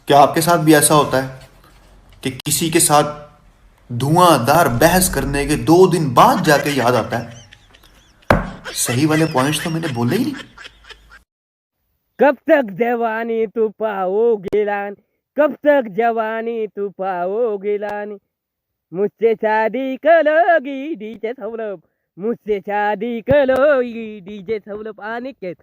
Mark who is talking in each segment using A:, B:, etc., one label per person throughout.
A: क्या आपके साथ भी ऐसा होता है कि किसी के साथ धुआंधार बहस करने के 2 दिन बाद जाके याद आता है सही वाले पॉइंट्स तो मैंने बोले ही नहीं।
B: कब तक जवानी तू पाओगे लानी, कब तक जवानी तू पाओगे लानी, मुझसे शादी करोगी डीजे सौरभ, मुझसे शादी करोगी डीजे सौरभ। अनिकेत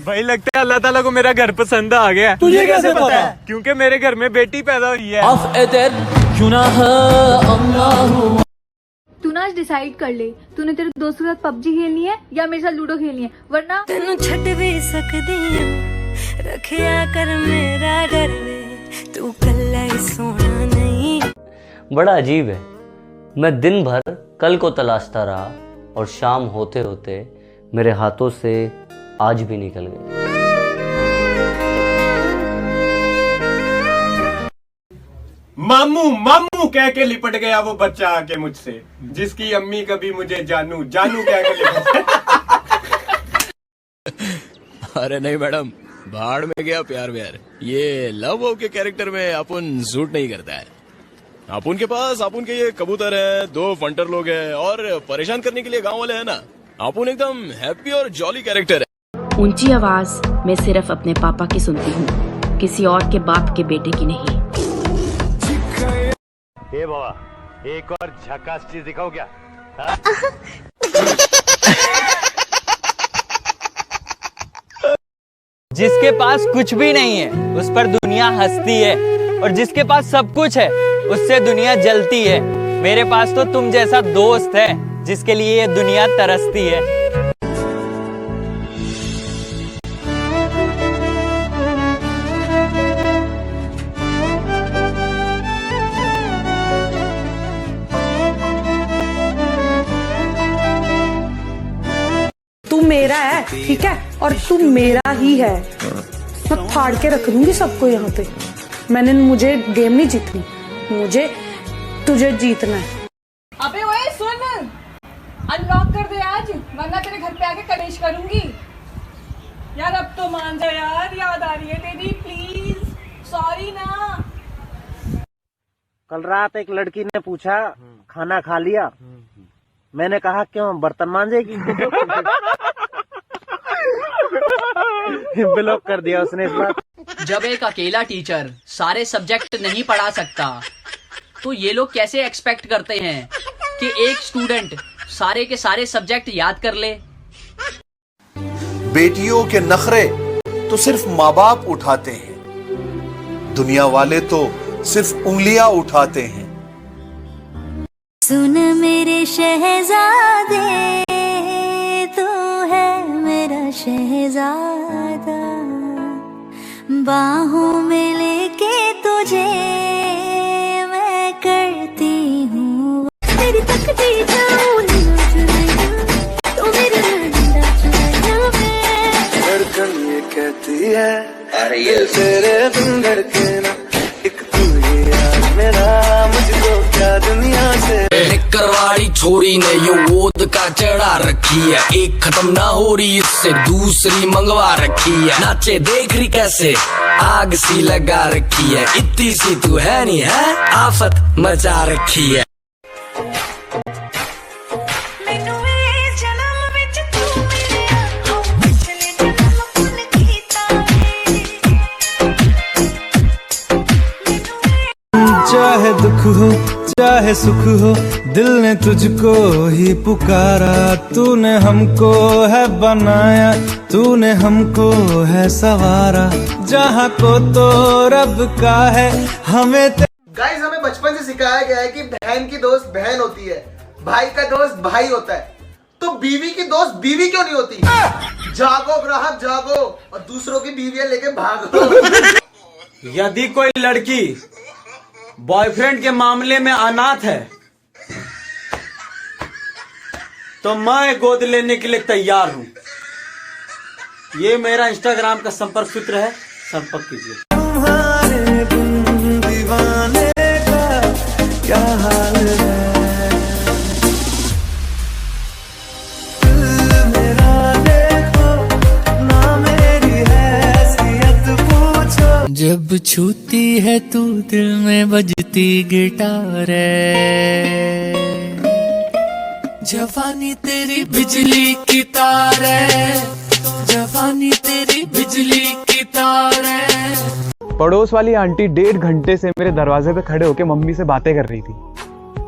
C: भाई लगता है अल्लाह ताला को मेरा घर पसंद आ गया।
D: तुझे कैसे पता है?
C: क्योंकि मेरे घर में बेटी पैदा हुई है।
E: तू ना आज डिसाइड कर ले, तूने तेरे दोस्तों के साथ पबजी खेलनी है या मेरे साथ लूडो खेलनी है, वरना
F: तेनू छट भी सकदी रखिया कर मेरा डर वे, तू कल्ला ही सोना नहीं।
G: बड़ा अजीब है, मैं दिन भर कल को तलाशता रहा और शाम होते होते मेरे हाथों से आज भी निकल गए।
C: मामू मामू कह के लिपट गया वो बच्चा आके मुझसे, जिसकी अम्मी कभी मुझे जानू जानू कह के लिपट।
H: अरे नहीं मैडम, भाड़ में गया प्यार व्यार। ये लव वव के कैरेक्टर में अपन सूट नहीं करता है। अपुन के पास अपुन के ये कबूतर है, 2 फंटर लोग हैं और परेशान करने के लिए गांव वाले हैं ना। अपुन एकदम हैप्पी और जॉली कैरेक्टर है।
I: ऊंची आवाज मैं सिर्फ अपने पापा की सुनती हूँ, किसी और के बाप के बेटे की नहीं।
J: ए बाबा, एक और झकास चीज दिखाओ क्या?
B: जिसके पास कुछ भी नहीं है उस पर दुनिया हंसती है, और जिसके पास सब कुछ है उससे दुनिया जलती है। मेरे पास तो तुम जैसा दोस्त है जिसके लिए ये दुनिया तरसती है।
K: तू मेरा है, ठीक है, और तू मेरा ही है। मैं फाड़ के रख दूंगी सबको यहाँ पे। मुझे गेम नहीं जीतनी, मुझे तुझे जीतना है।
L: अबे ओए सुन, अनलॉक कर दे आज, वरना तेरे घर पे आके कलेश करूंगी। यार अब तो मान जा यार, याद आ रही है तेरी, प्लीज सॉरी ना।
M: कल रात एक लड़की ने पूछा खाना खा लिया, मैंने कहा क्यों बर्तन मांजेगी। ब्लॉक कर दिया उसने इस बार।
N: जब एक अकेला टीचर सारे सब्जेक्ट नहीं पढ़ा सकता तो ये लोग कैसे एक्सपेक्ट करते हैं कि एक स्टूडेंट सारे के सारे सब्जेक्ट याद कर ले।
A: बेटियों के नखरे तो सिर्फ माँ बाप उठाते हैं, दुनिया वाले तो सिर्फ उंगलियां उठाते हैं।
F: सुन मेरे शहजादे, तू है मेरा शहजादा, बाहों में लेके तुझे मैं करती हूँ तेरी तकती जाऊं, तो मेरी
O: धड़कन ये कहती है अरे ये तेरे बिन धड़के ना, एक तू ही यार मेरा, मुझको क्या दुनिया से।
P: करवाड़ी छोरी ने ये वोद का चढ़ा रखी है, एक खत्म ना हो रही इससे दूसरी मंगवा रखी है। नाचे देख रही कैसे आग सी लगा रखी है, इतनी सी तू है नहीं है, आफत मचा रखी है।
Q: चाहे दुख हो चाहे सुख हो, दिल ने तुझको ही पुकारा। तूने हमको है बनाया, तूने हमको है सवारा, जहाँ को तो रब का है हमें।
R: गाइस, हमें बचपन से सिखाया गया है कि बहन की दोस्त बहन होती है, भाई का दोस्त भाई होता है, तो बीवी की दोस्त बीवी क्यों नहीं होती? जागो ग्राहक जागो, और दूसरों की बीवियां लेके भागो।
D: यदि कोई लड़की बॉयफ्रेंड के मामले में अनाथ है तो मैं गोद लेने के लिए तैयार हूं। ये मेरा इंस्टाग्राम का संपर्क सूत्र है, संपर्क कीजिए।
O: तुम्हारे बिन दीवाने का क्या हाल है, मेरा देखो ना, मेरी हैसियत पूछो।
S: जब छूती है तू दिल में बजती गिटार है, जवानी तेरी बिजली की तार है, जवानी तेरी बिजली की तार है।
T: पड़ोस वाली आंटी 1.5 घंटे से मेरे दरवाजे पे खड़े होके मम्मी से बातें कर रही थी।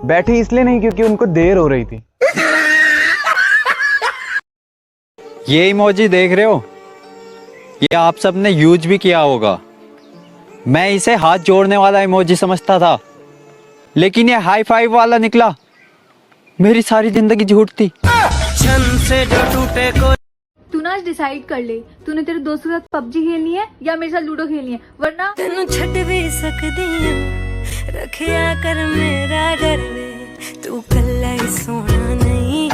T: बैठी इसलिए नहीं क्योंकि उनको देर हो रही थी।
U: ये इमोजी देख रहे हो, ये आप सबने यूज भी किया होगा। मैं इसे हाथ जोड़ने वाला इमोजी समझता था, लेकिन ये हाई फाइव वाला निकला। मेरी सारी जिंदगी झूठ थी।
E: से जो टूटे को तू ना आज डिसाइड कर ले, तूने तेरे दोस्त के साथ पबजी खेलनी है या मेरे साथ लूडो खेलनी है, वरना
F: तेनू छड़ भी सकदी रखिया कर मेरा डर वे, तू कल्ला ही सोना नहीं।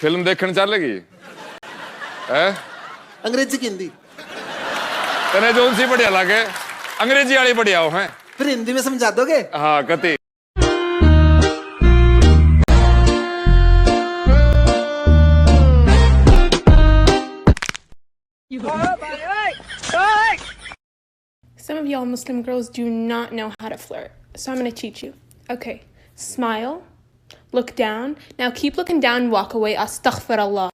V: फिल्म देखने चलेगी है?
R: अंग्रेजी की हिंदी
V: तने जोन सी बढ़िया लागे? अंग्रेजी वाली बढ़िया हो है,
R: फिर हिंदी में समझा दोगे?
V: हाँ कति।
W: Some of y'all Muslim girls do not know how to flirt, so I'm going to teach you. Okay, smile, look down. Now keep looking down, walk away. Astaghfirullah.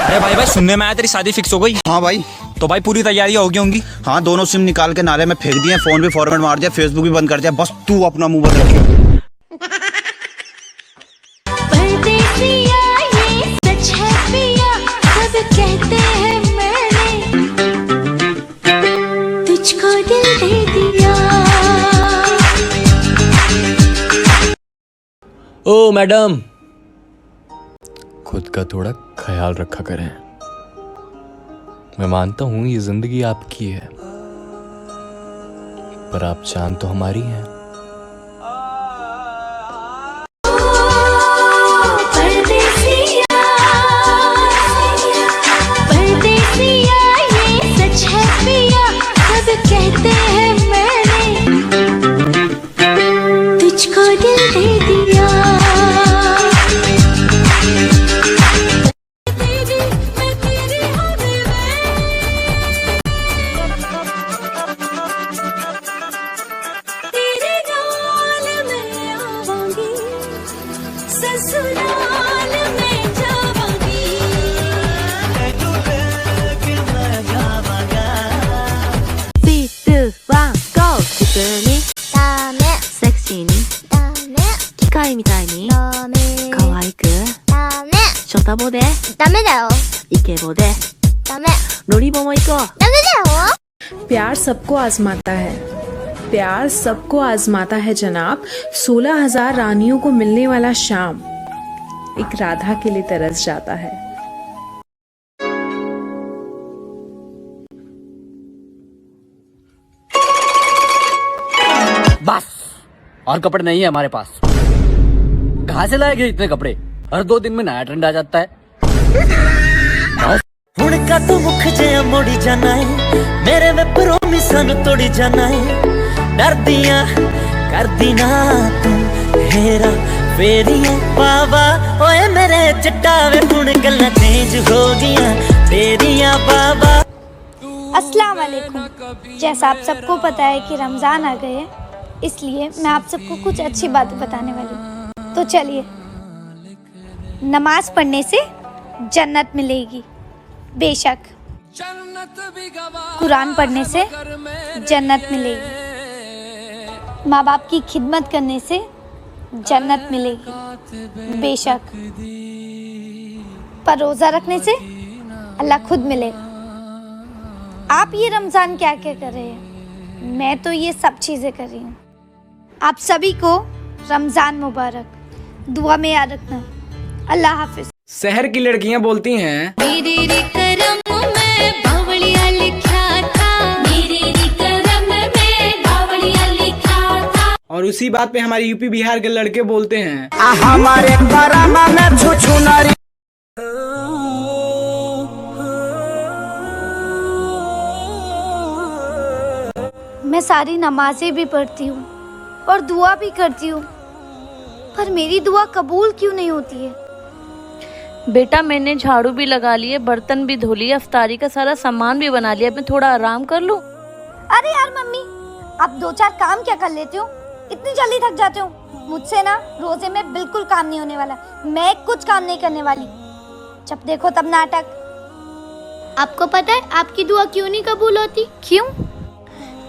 X: अरे भाई सुनने में आया तेरी शादी फिक्स हो गई? हाँ भाई। तो भाई पूरी तैयारियां हो गई होंगी? हाँ, दोनों सिम निकाल के नाले में फेंक दिए, फोन भी फॉर्मेट मार दिया, फेसबुक भी बंद कर दिया, बस तू अपना मुंह बंद रखियो।
F: कहते हैं मैंने तुझको दिल दे दिया।
H: ओ मैडम, खुद का थोड़ा ख्याल रखा करें। मैं मानता हूं ये जिंदगी आपकी है, पर आप जान तो हमारी हैं।
F: कहते हैं मैंने तुझको दिल दे दिया। तेरे नाल मैं आवांगी, ससुराल में जावांगी।セクシーに機械みたいに可愛くショタボでダメだよイケボでダメロリボも行こうダメだよ।
K: प्यार सबको आजमाता है, प्यार सबको आजमाता है जनाब। 16,000 रानियों को मिलने वाला शाम एक राधा के लिए तरस जाता है।
N: बस और कपड़े नहीं है हमारे पास। कहाँ से लाएंगे इतने कपड़े? हर 2 दिन में नया ट्रेंड आ जाता है।
Y: हुण का तू मुख जे मोड़ी जाना है, मेरे में प्रोमिसन तोड़ी जाना है। डर दिया कर दी ना तू हेरा फेरियां बाबा, ओए मेरे चट्टावे हुण गल्लां चेंज हो गईयां तेरियां बाबा।
Z: अस्सलाम वालेकुम। जैसा आप सबको पता है कि रमज़ान आ गए, इसलिए मैं आप सबको कुछ अच्छी बातें बताने वाली हूँ। तो चलिए, नमाज पढ़ने से जन्नत मिलेगी बेशक, कुरान पढ़ने से जन्नत मिलेगी, माँ बाप की खिदमत करने से जन्नत मिलेगी बेशक, पर रोज़ा रखने से अल्लाह खुद मिलेगा। आप ये रमज़ान क्या क्या कर रहे हैं? मैं तो ये सब चीज़ें कर रही हूँ। आप सभी को रमज़ान मुबारक, दुआ में याद रखना। अल्लाह हाफिज।
T: शहर की लड़कियां बोलती हैं
F: मेरे रे करम में बावड़िया लिखा था, मेरे रे करम में बावड़िया लिखा था।
T: और उसी बात पे हमारे यूपी बिहार के लड़के बोलते हैं
Y: हमारे करम में छुछु नारी।
Z: मैं सारी नमाजें भी पढ़ती हूँ और दुआ भी करती हूँ, पर मेरी दुआ कबूल क्यों नहीं होती है?
I: बेटा मैंने झाड़ू भी लगा लिए, बर्तन भी धो लिए, अफ्तारी का सारा सामान भी बना लिया, मैं थोड़ा आराम कर लूं?
Z: अरे यार मम्मी, आप 2-4 काम क्या कर लेते हो, इतनी जल्दी थक जाते हो। मुझसे ना रोजे में बिल्कुल काम नहीं होने वाला, मैं कुछ काम नहीं करने वाली। जब देखो तब नाटक। आपको पता है आपकी दुआ क्यों नहीं कबूल होती? क्यों?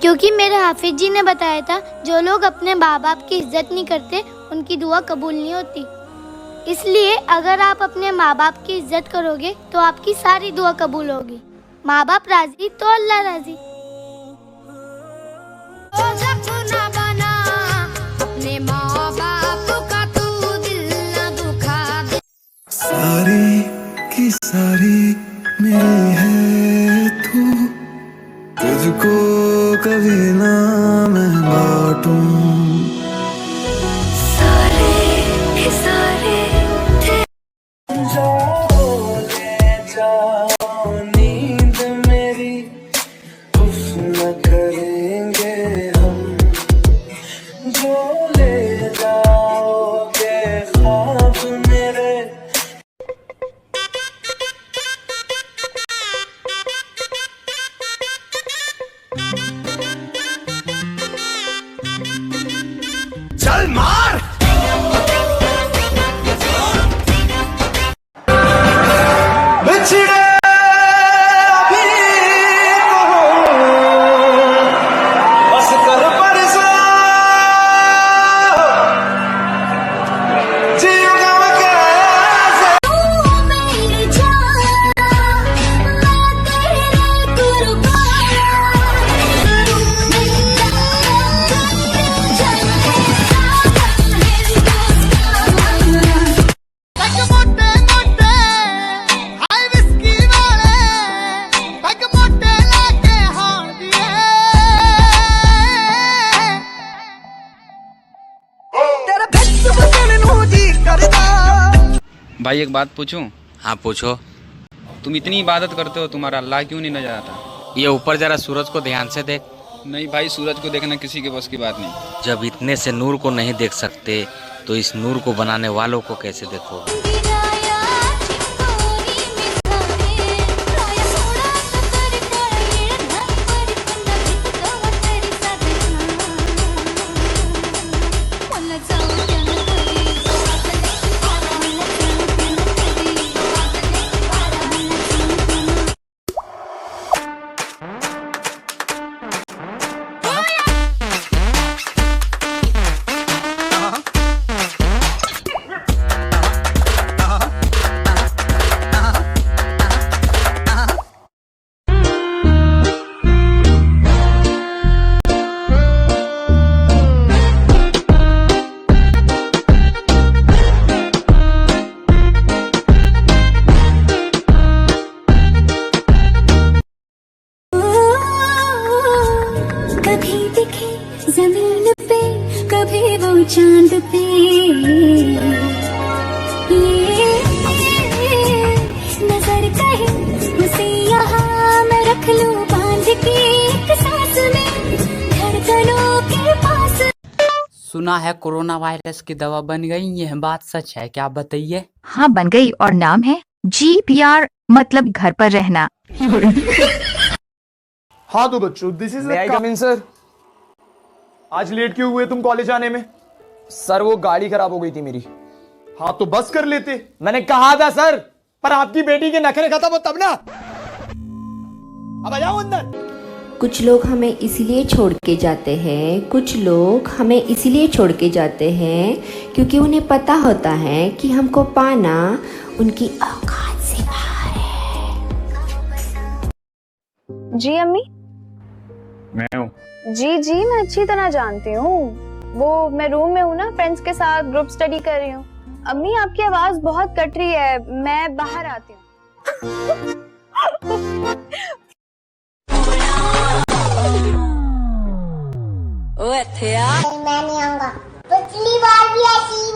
Z: क्योंकि मेरे हाफिज जी ने बताया था जो लोग अपने माँ बाप की इज्जत नहीं करते उनकी दुआ कबूल नहीं होती। इसलिए अगर आप अपने माँ बाप की इज्जत करोगे तो आपकी सारी दुआ कबूल होगी। माँ बाप राजी तो अल्लाह राजी। अपने माँ बाप का तू दिल न दुखा दे।
O: सारी की सारी मेरी है तू, तुझको कभी ना मैं बांटूं। सारे जो ले जाओ नींद मेरी, उस न करेंगे हम। जो ले जाओगे ख्वाब मेरे, चल मार। बिछड़े अभी तो बस कर परेशान, जीऊंगा मैं कैसे। मेरी जान मैं तेरे कुर्बान,
X: भाई एक बात पूछूं?
B: हाँ पूछो।
X: तुम इतनी इबादत करते हो, तुम्हारा अल्लाह क्यों नहीं नजर आता?
B: ये ऊपर जरा सूरज को ध्यान से देख।
X: नहीं भाई, सूरज को देखना किसी के बस की बात नहीं।
B: जब इतने से नूर को नहीं देख सकते तो इस नूर को बनाने वालों को कैसे देखो।
Z: कभी दिखे जमीन पे, कभी वो चांद पे, ये नजर कहीं उसे यहाँ मैं रख लूं बांध के एक सांस में, धड़कनों के पास।
N: सुना है कोरोना वायरस की दवा बन गई, यह बात सच है क्या? बताइए।
C: हाँ बन गई, और नाम है GPR, मतलब घर पर रहना।
G: हाँ तो बच्चों, दिस इज सर। आज लेट क्यों हुए तुम कॉलेज आने में?
X: सर वो गाड़ी खराब हो गई थी मेरी।
G: हाँ तो बस कर लेते।
X: मैंने कहा था सर, पर आपकी बेटी के नखरे खत्म हो तब ना। अब आ जाओ अंदर।
J: कुछ लोग हमें इसीलिए छोड़ के जाते हैं, कुछ लोग हमें इसीलिए छोड़ के जाते हैं क्योंकि उन्हें पता होता है कि हमको पाना उनकी औकात से बाहर है।
L: जी अम्मी।
T: मैं हूँ।
L: जी मैं अच्छी तरह जानती हूँ, वो मैं रूम में हूँ ना, फ्रेंड्स के साथ ग्रुप स्टडी कर रही हूँ। अम्मी आपकी आवाज बहुत कट रही है, मैं बाहर आती हूँ।
Z: मैं नहीं आऊंगा, पिछली बार भी ऐसी